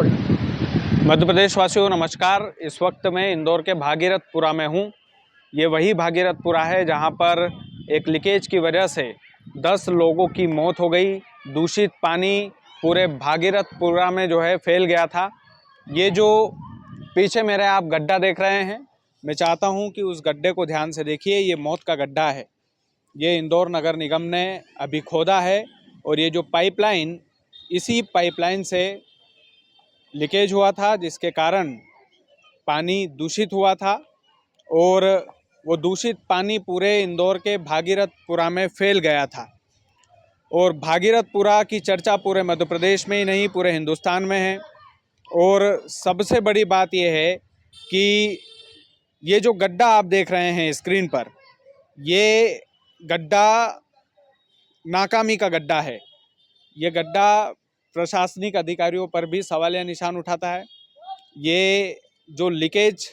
Recording. Madhya Pradesh वासियों नमस्कार। इस वक्त मैं इंदौर के भागीरथपुरा में हूँ। ये वही भागीरथपुरा है जहाँ पर एक लीकेज की वजह से 10 लोगों की मौत हो गई। दूषित पानी पूरे भागीरथपुरा में जो है फैल गया था। ये जो पीछे मेरे आप गड्ढा देख रहे हैं, मैं चाहता हूँ कि उस गड्ढे को ध्यान से देखिए। ये मौत का गड्ढा है। ये इंदौर नगर निगम ने अभी खोदा है और ये जो पाइपलाइन, इसी पाइपलाइन से लीकेज हुआ था, जिसके कारण पानी दूषित हुआ था और वो दूषित पानी पूरे इंदौर के भागीरथपुरा में फैल गया था। और भागीरथपुरा की चर्चा पूरे मध्य प्रदेश में ही नहीं, पूरे हिंदुस्तान में है। और सबसे बड़ी बात यह है कि ये जो गड्ढा आप देख रहे हैं स्क्रीन पर, ये गड्ढा नाकामी का गड्ढा है। ये गड्ढा प्रशासनिक अधिकारियों पर भी सवालिया निशान उठाता है। ये जो लीकेज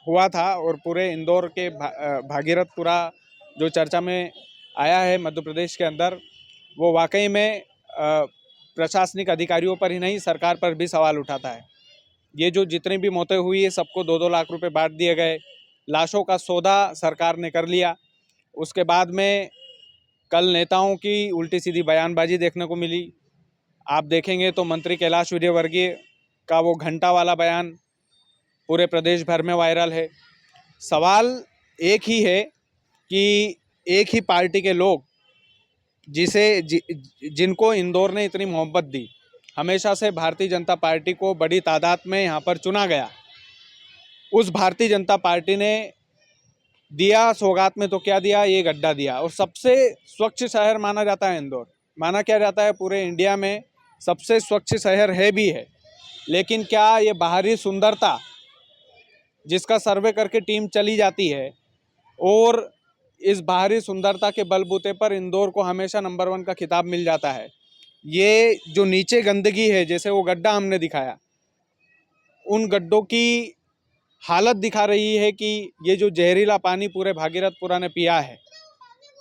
हुआ था और पूरे इंदौर के भागीरथपुरा जो चर्चा में आया है मध्य प्रदेश के अंदर, वो वाकई में प्रशासनिक अधिकारियों पर ही नहीं, सरकार पर भी सवाल उठाता है। ये जो जितनी भी मौतें हुई है, सबको 2-2 लाख रुपए बांट दिए गए। लाशों का सौदा सरकार ने कर लिया। उसके बाद में कल नेताओं की उल्टी सीधी बयानबाजी देखने को मिली। आप देखेंगे तो मंत्री कैलाश विजयवर्गीय का वो घंटा वाला बयान पूरे प्रदेश भर में वायरल है। सवाल एक ही है कि एक ही पार्टी के लोग जिनको इंदौर ने इतनी मोहब्बत दी, हमेशा से भारतीय जनता पार्टी को बड़ी तादाद में यहाँ पर चुना गया, उस भारतीय जनता पार्टी ने दिया सौगात में तो क्या दिया, ये गड्ढा दिया। और सबसे स्वच्छ शहर माना जाता है इंदौर, माना क्या जाता है पूरे इंडिया में सबसे स्वच्छ शहर है भी है। लेकिन क्या ये बाहरी सुंदरता जिसका सर्वे करके टीम चली जाती है, और इस बाहरी सुंदरता के बलबूते पर इंदौर को हमेशा नंबर 1 का खिताब मिल जाता है। ये जो नीचे गंदगी है, जैसे वो गड्ढा हमने दिखाया, उन गड्ढों की हालत दिखा रही है कि ये जो जहरीला पानी पूरे भागीरथपुरा ने पिया है,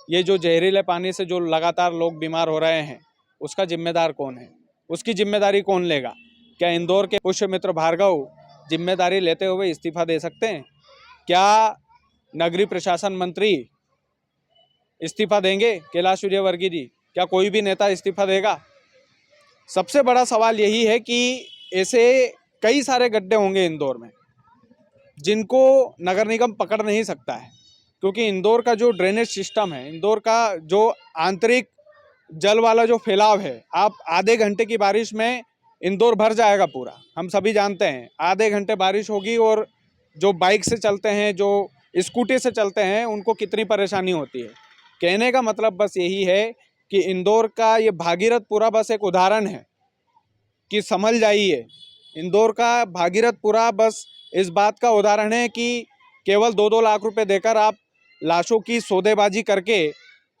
ये जो जहरीले पानी से जो लगातार लोग बीमार हो रहे हैं, उसका जिम्मेदार कौन है? उसकी जिम्मेदारी कौन लेगा? क्या इंदौर के पुष्यमित्र भार्गव जिम्मेदारी लेते हुए इस्तीफा दे सकते हैं? क्या नगरीय प्रशासन मंत्री इस्तीफा देंगे? कैलाश विजयवर्गीय जी, क्या कोई भी नेता इस्तीफा देगा? सबसे बड़ा सवाल यही है कि ऐसे कई सारे गड्ढे होंगे इंदौर में जिनको नगर निगम पकड़ नहीं सकता है, क्योंकि इंदौर का जो ड्रेनेज सिस्टम है, इंदौर का जो आंतरिक जल वाला जो फैलाव है, आप आधे घंटे की बारिश में इंदौर भर जाएगा पूरा। हम सभी जानते हैं, आधे घंटे बारिश होगी और जो बाइक से चलते हैं, जो स्कूटी से चलते हैं, उनको कितनी परेशानी होती है। कहने का मतलब बस यही है कि इंदौर का ये भागीरथपुरा बस एक उदाहरण है कि संभल जाइए। इंदौर का भागीरथपुरा बस इस बात का उदाहरण है कि केवल 2-2 लाख रुपए देकर आप लाशों की सौदेबाजी करके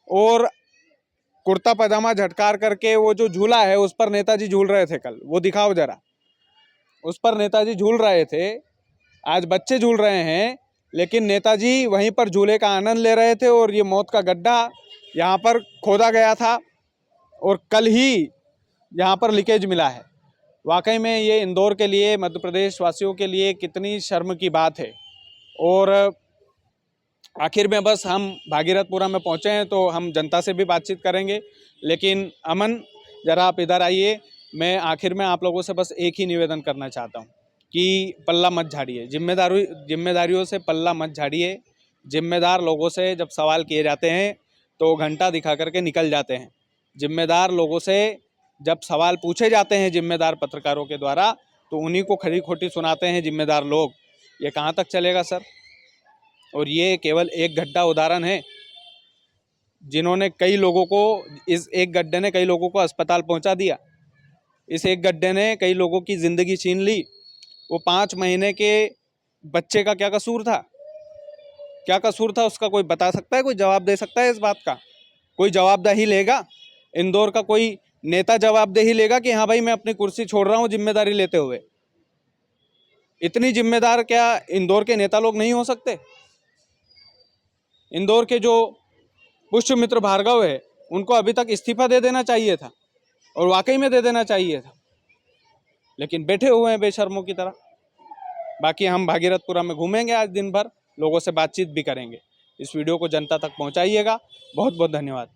और कुर्ता पजामा झटकार करके वो जो झूला है उस पर नेताजी झूल रहे थे कल, वो दिखाओ जरा। उस पर नेताजी झूल रहे थे, आज बच्चे झूल रहे हैं, लेकिन नेताजी वहीं पर झूले का आनंद ले रहे थे। और ये मौत का गड्ढा यहाँ पर खोदा गया था और कल ही यहाँ पर लीकेज मिला है। वाकई में ये इंदौर के लिए, मध्य प्रदेश वासियों के लिए कितनी शर्म की बात है। और आखिर में बस हम भागीरथपुरा में पहुँचे हैं तो हम जनता से भी बातचीत करेंगे। लेकिन अमन, ज़रा आप इधर आइए। मैं आखिर में आप लोगों से बस एक ही निवेदन करना चाहता हूँ कि पल्ला मत झाड़िए, जिम्मेदारियों से पल्ला मत झाड़िए। जिम्मेदार लोगों से जब सवाल किए जाते हैं तो घंटा दिखा करके निकल जाते हैं। जिम्मेदार लोगों से जब सवाल पूछे जाते हैं जिम्मेदार पत्रकारों के द्वारा, तो उन्हीं को खरी खोटी सुनाते हैं जिम्मेदार लोग। ये कहाँ तक चलेगा सर? और ये केवल एक गड्ढा उदाहरण है, जिन्होंने कई लोगों को, इस एक गड्ढे ने कई लोगों को अस्पताल पहुंचा दिया। इस एक गड्ढे ने कई लोगों की ज़िंदगी छीन ली। वो 5 महीने के बच्चे का क्या कसूर था? क्या कसूर था उसका? कोई बता सकता है? कोई जवाब दे सकता है इस बात का? कोई जवाबदेही लेगा? इंदौर का कोई नेता जवाबदेही लेगा कि हाँ भाई मैं अपनी कुर्सी छोड़ रहा हूँ जिम्मेदारी लेते हुए? इतनी जिम्मेदार क्या इंदौर के नेता लोग नहीं हो सकते? इंदौर के जो पुष्यमित्र भार्गव है, उनको अभी तक इस्तीफा दे देना चाहिए था, और वाकई में दे देना चाहिए था। लेकिन बैठे हुए हैं बेशर्मों की तरह। बाकी हम भागीरथपुरा में घूमेंगे आज दिन भर, लोगों से बातचीत भी करेंगे। इस वीडियो को जनता तक पहुंचाइएगा। बहुत बहुत धन्यवाद।